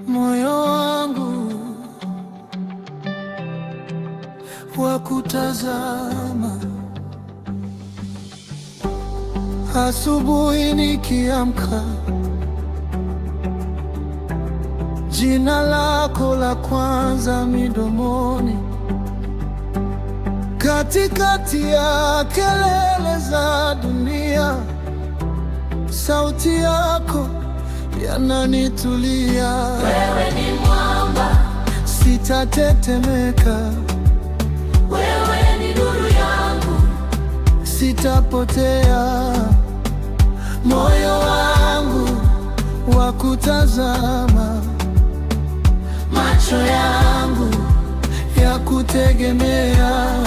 Moyo wangu wa kutazama, asubuhi nikiamka, jina lako la kwanza midomoni, katikati ya kelele za dunia, sauti yako yananitulia. Wewe ni mwamba, sitatetemeka. Wewe ni nuru yangu, sitapotea. Moyo wangu wa kutazama, macho yangu ya kutegemea.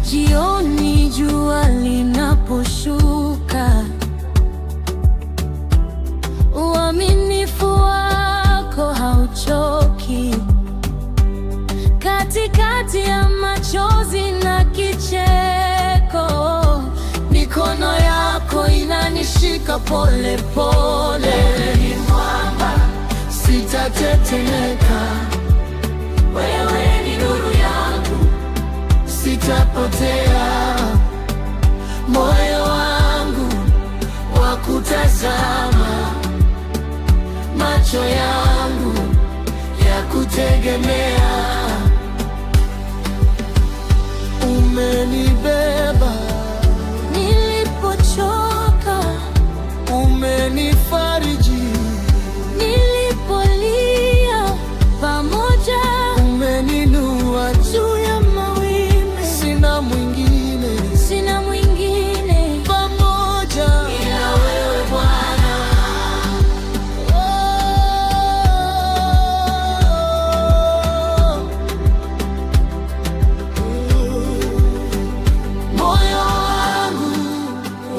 Jioni jua linaposhuka, uaminifu wako hauchoki. Katikati ya machozi na kicheko, mikono yako inanishika pole pole. Wewe ni mwamba, sitatetemeka. Wewe ni nuru yangu, sitapotea. Moyo wangu wa kutazama, macho yangu ya kutegemea. Umenibeba nilipochoka, umenifariji nilipolia, pamoja umeninua juu ya mawimbi. Sina mwingine, Sina mwingine pamoja ila wewe Bwana. Moyo wangu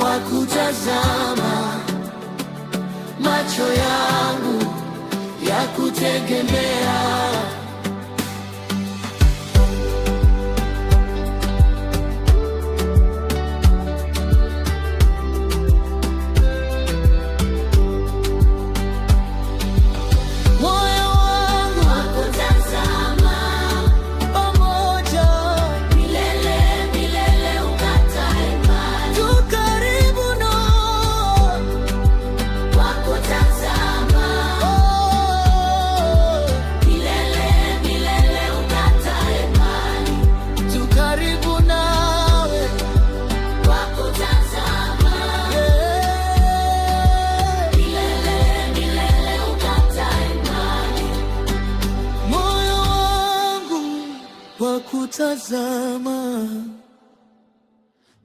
wa kutazama, macho yangu ya kutegemea. Moyo wangu Wa kutazama pamoja, milele milele, ukatae mbali. tu karibu na Wa kutazama milele milele, ukatae mbali. tu karibu nawe. Wa kutazama milele milele, ukatae mbali. Moyo wangu wa kutazama,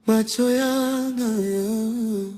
macho yangu